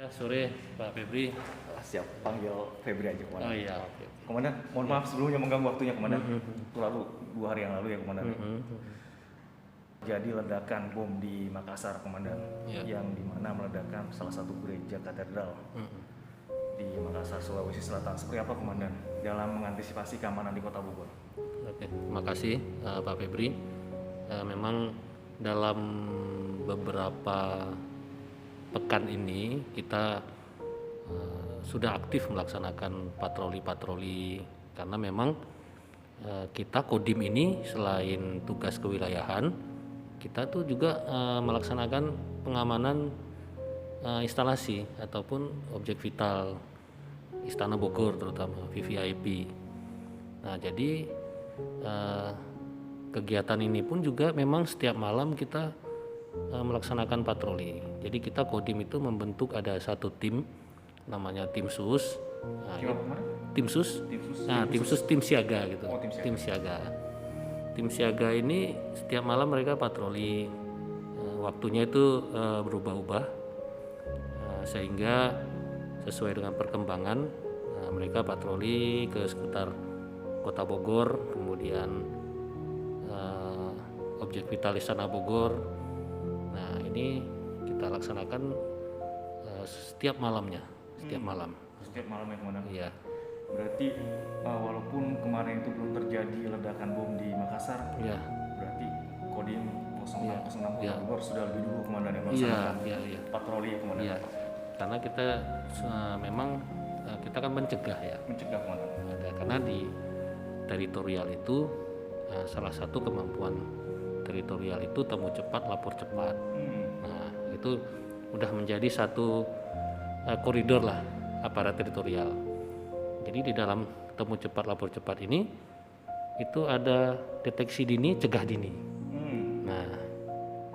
Ya, sore Pak Febri. Siap, panggil Febri aja komandan. Oh iya, oke. Komandan, mohon maaf sebelumnya mengganggu waktunya komandan. Mhm. Itu lalu 2 hari yang lalu ya komandan. Mhm. Jadi ledakan bom di Makassar komandan, Ya. yang dimana meledakkan salah satu gereja katedral Mhm. di Makassar, Sulawesi Selatan. Seperti apa komandan dalam mengantisipasi keamanan di Kota Bogor? Oke, terima kasih Pak Febri. Memang dalam beberapa pekan ini kita sudah aktif melaksanakan patroli-patroli karena memang kita Kodim ini selain tugas kewilayahan, kita tuh juga melaksanakan pengamanan instalasi ataupun objek vital Istana Bogor terutama VVIP. Nah, jadi kegiatan ini pun juga memang setiap malam kita melaksanakan patroli. Jadi kita Kodim itu membentuk ada satu tim namanya tim sus. Nah, Gimana komandan? tim sus. Tim sus? Nah, tim sus tim siaga gitu. Oh, tim siaga. Tim siaga. Tim siaga ini setiap malam mereka patroli. Waktunya itu berubah-ubah sehingga sesuai dengan perkembangan mereka patroli ke sekitar Kota Bogor, kemudian objek vital Istana Bogor. Nah, ini kita laksanakan setiap malamnya, setiap malam. Setiap malam ya komandan? Iya. Berarti walaupun kemarin itu belum terjadi ledakan bom di Makassar, Iya. berarti Kodim 0606 Iya. Kota Bogor sudah lebih dulu komandan yang Iya, melaksanakan iya. patroli ya komandan? Iya. Karena kita memang kita kan mencegah ya. Mencegah komandan. Karena di teritorial itu salah satu kemampuan teritorial itu temu cepat, lapor cepat. Nah, itu udah menjadi satu koridor lah aparat teritorial. Jadi di dalam temu cepat, lapor cepat ini itu ada deteksi dini, cegah dini. Nah,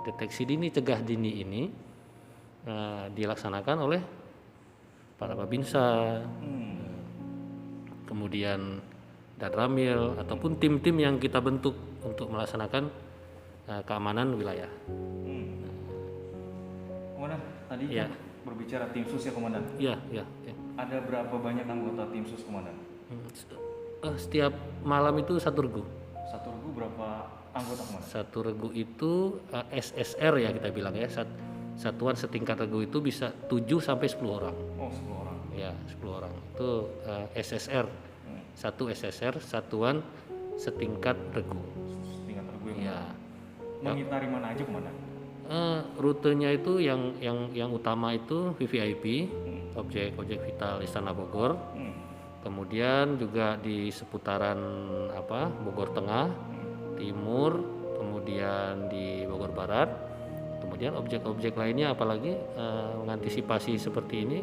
deteksi dini, cegah dini ini dilaksanakan oleh para babinsa, kemudian Dadramil ataupun tim-tim yang kita bentuk untuk melaksanakan keamanan wilayah. Komandan, tadi Iya. kan berbicara tim sus ya komandan. Iya. Ada berapa banyak anggota tim sus komandan? Setiap malam itu satu regu. Satu regu berapa anggota komandan? Satu regu itu SSR ya kita bilang ya. Satuan setingkat regu itu bisa 7 sampai 10 orang. Oh, 10 orang. Ya, 10 orang. Itu SSR. Satu SSR, satuan setingkat regu. Tingkat regu ya Ya. komandan. Mengitari mana aja komandan? Rutenya itu yang utama itu VVIP, objek vital Istana Bogor. Kemudian juga di seputaran Bogor Tengah, Timur, kemudian di Bogor Barat. Kemudian objek-objek lainnya apalagi mengantisipasi seperti ini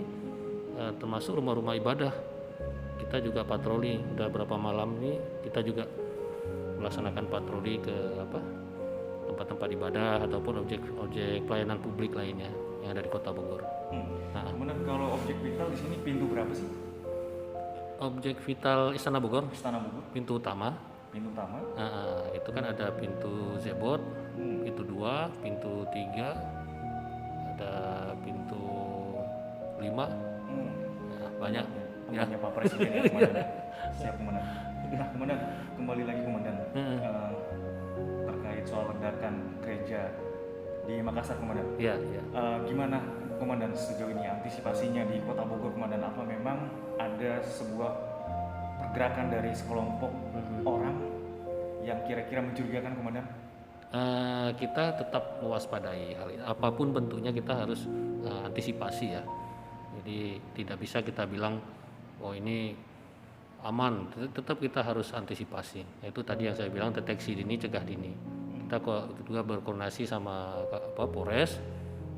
termasuk rumah-rumah ibadah. Kita juga patroli udah berapa malam ini kita juga melaksanakan patroli ke tempat-tempat ibadah ataupun objek pelayanan publik lainnya yang ada di Kota Bogor. Kemudian kalau objek vital di sini pintu berapa sih? Objek vital Istana Bogor, Istana Bogor, pintu utama. pintu utama. Itu kan ada pintu Zebot, pintu 2, pintu 3, ada pintu 5. Banyak. Rumahnya Pak Presiden ya komandan. Siap komandan. Nah komandan, kembali lagi komandan terkait soal ledakan gereja di Makassar komandan. Iya. Gimana komandan sejauh ini antisipasinya di Kota Bogor komandan? Apa memang ada sebuah pergerakan dari sekelompok orang yang kira-kira mencurigakan komandan? Kita tetap mewaspadai hal ini. Apapun bentuknya kita harus antisipasi ya. Jadi tidak bisa kita bilang oh ini aman, tetap kita harus antisipasi. Itu tadi yang saya bilang deteksi dini, cegah dini. Kita juga berkoordinasi sama Polres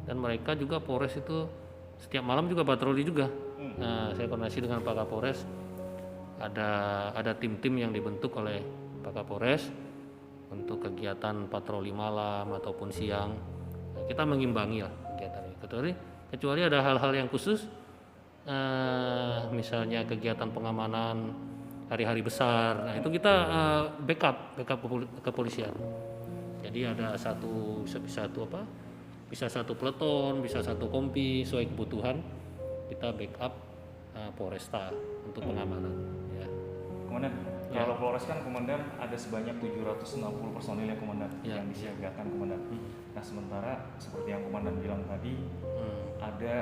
dan mereka juga Polres itu setiap malam juga patroli juga. Nah, saya koordinasi dengan Pak Kapolres. Ada tim-tim yang dibentuk oleh Pak Kapolres untuk kegiatan patroli malam ataupun siang. Nah, kita mengimbangi lah kegiatan ini. Kecuali ada hal-hal yang khusus, misalnya kegiatan pengamanan hari-hari besar. Nah, itu kita backup kepolisian. Jadi ada bisa satu peleton, bisa satu kompi sesuai kebutuhan. kita backup Polresta untuk pengamanan. Ya. Komandan, Ya. kalau Polres kan komandan ada sebanyak 760 personil ya komandan Ya. yang disiagakan komandan. Nah sementara seperti yang komandan bilang tadi ada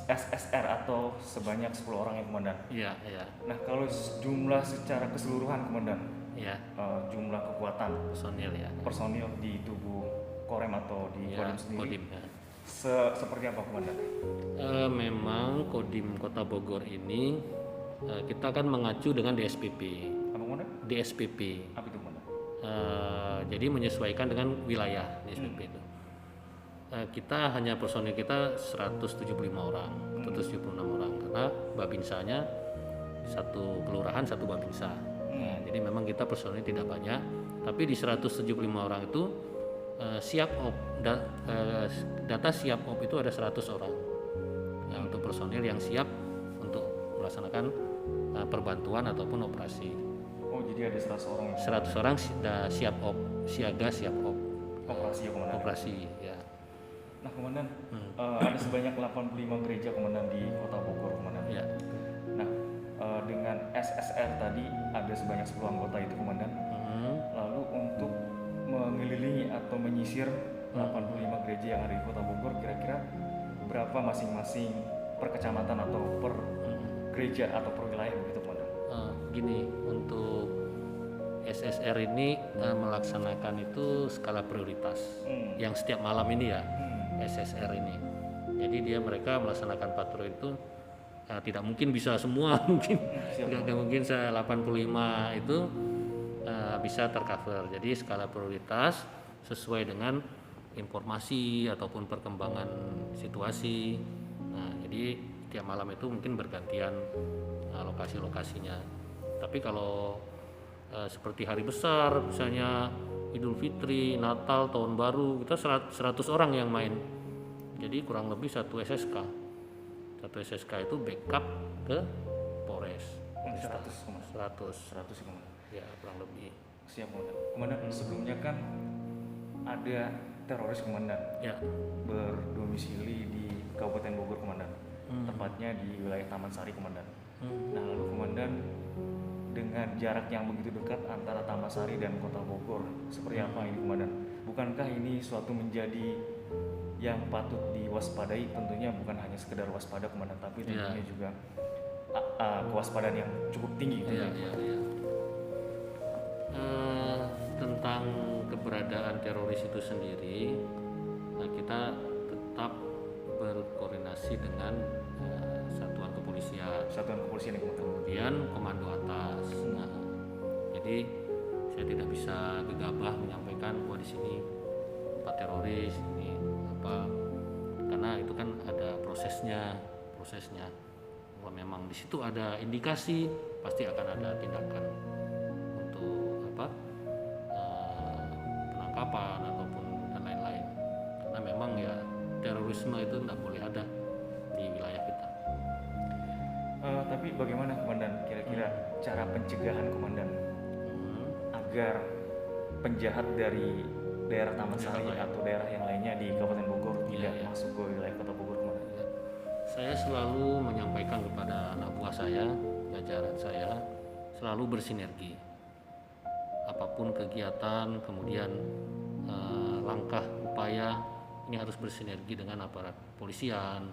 SSR atau sebanyak 10 orang ya komandan. Iya, iya, Nah kalau jumlah secara keseluruhan komandan, iya. jumlah kekuatan Personil ya. personil di tubuh Korem atau di Ya, Kodim sendiri Kodim ya. seperti apa komandan? Memang Kodim Kota Bogor ini kita kan mengacu dengan DSPP. Apa komandan? DSPP. Apa itu komandan? Jadi menyesuaikan dengan wilayah DSPP itu. Kita hanya personil kita 175 orang, 176 orang karena babinsanya satu kelurahan satu babinsa. Nah, jadi memang kita personil tidak banyak, tapi di 175 orang itu siap op data siap op itu ada 100 orang. Nah, untuk personil yang siap untuk melaksanakan perbantuan ataupun operasi. Oh jadi ada 100 orang yang 100 orang siap op, siaga siap op, operasi ya komandan? operasi ya. Nah komandan, ada sebanyak 85 gereja komandan di Kota Bogor komandan. Ya. Nah dengan SSR tadi ada sebanyak 10 anggota itu komandan. Lalu untuk mengelilingi atau menyisir 85 gereja yang ada di Kota Bogor, kira-kira berapa masing-masing per kecamatan atau per gereja atau per wilayah begitu komandan? Gini, untuk SSR ini melaksanakan itu skala prioritas yang setiap malam ini ya. SSR ini. Jadi mereka melaksanakan patroli itu tidak mungkin bisa semua mungkin nggak mungkin 85 itu bisa tercover. Jadi skala prioritas sesuai dengan informasi ataupun perkembangan situasi. Nah, jadi tiap malam itu mungkin bergantian lokasi-lokasinya. Tapi kalau seperti hari besar misalnya Idul Fitri, Natal, Tahun Baru, kita 100 orang yang main. Jadi kurang lebih satu SSK. Satu SSK itu backup ke Polres. 100 komandan. 100 komandan. ya kurang lebih. Siap komandan. Komandan sebelumnya kan ada teroris komandan Ya. berdomisili di Kabupaten Bogor komandan. Tepatnya di wilayah Taman Sari komandan. Nah lalu komandan dengan jarak yang begitu dekat antara Taman Sari dan Kota Bogor, seperti apa ini komandan? Bukankah ini suatu menjadi yang patut diwaspadai? Tentunya bukan hanya sekedar waspada komandan, tapi tentunya juga kewaspadaan yang cukup tinggi. Tentang keberadaan teroris itu sendiri, kita tetap berkoordinasi dengan satuan kepolisian yang komandan. kemudian komando atas. Nah, jadi saya tidak bisa gegabah menyampaikan bahwa di sini tempat teroris ini apa, karena itu kan ada prosesnya. Kalau memang di situ ada indikasi, pasti akan ada tindakan untuk penangkapan ataupun dan lain-lain. Karena memang ya terorisme itu tidak boleh ada di wilayah kita. Tapi bagaimana komandan kira-kira cara pencegahan komandan agar penjahat dari daerah Taman Sari atau daerah yang lainnya di Kabupaten Bogor tidak masuk ke wilayah Kota Bogor komandan? Saya selalu menyampaikan kepada anak buah saya, jajaran saya, selalu bersinergi. Apapun kegiatan, kemudian langkah upaya ini harus bersinergi dengan aparat polisian,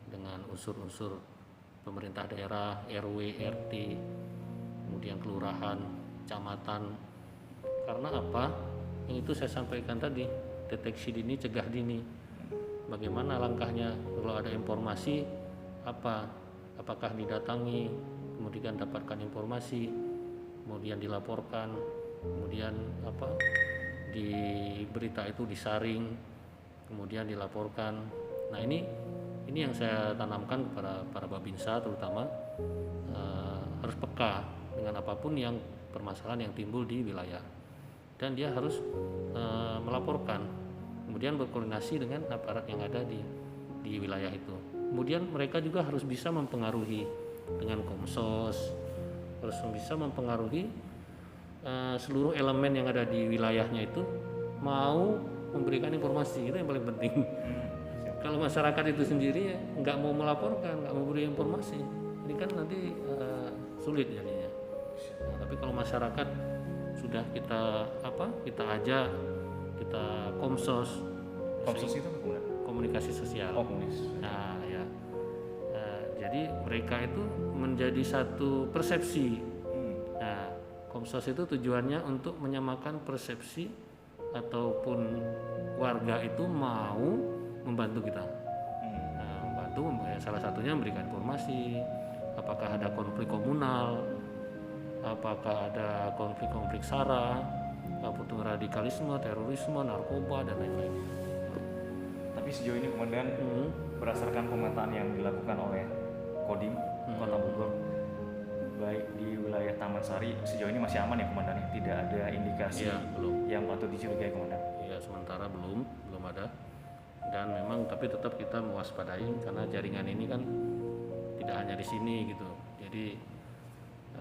dengan unsur-unsur pemerintah daerah, RW, RT, kemudian kelurahan, kecamatan. Karena apa? Yang itu saya sampaikan tadi, deteksi dini, cegah dini. Bagaimana langkahnya kalau ada informasi apakah didatangi, kemudian dapatkan informasi, kemudian dilaporkan, kemudian di berita itu disaring, kemudian dilaporkan. Nah ini yang saya tanamkan kepada para babinsa terutama, harus peka dengan apapun yang permasalahan yang timbul di wilayah, dan dia harus melaporkan, kemudian berkoordinasi dengan aparat yang ada di wilayah itu. Kemudian mereka juga harus bisa mempengaruhi dengan Komsos, harus bisa mempengaruhi seluruh elemen yang ada di wilayahnya itu mau memberikan informasi. Itu yang paling penting. kalau masyarakat itu sendiri nggak mau melaporkan, nggak mau beri informasi, ini kan nanti sulit jadinya. Nah, tapi kalau masyarakat sudah kita ajak, kita komsos Komsos itu apa? komunikasi sosial. Komunis. Nah ya, jadi mereka itu menjadi satu persepsi. Nah, komsos itu tujuannya untuk menyamakan persepsi ataupun warga itu mau membantu kita. Nah, membantu salah satunya memberikan informasi, apakah ada konflik komunal, apakah ada konflik-konflik SARA, apapun radikalisme, terorisme, narkoba dan lain-lain. Tapi sejauh ini Komandan, berdasarkan pemetaan yang dilakukan oleh Kodim Kota Bogor, baik di wilayah Taman Sari, sejauh ini masih aman ya Komandan? Tidak ada indikasi belum yang patut dicurigai Komandan? Ya, sementara belum ada. Dan memang tapi tetap kita mewaspadai karena jaringan ini kan tidak hanya di sini gitu. Jadi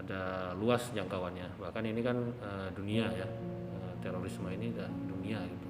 ada luas jangkauannya. Bahkan ini kan dunia ya, terorisme ini dan dunia gitu.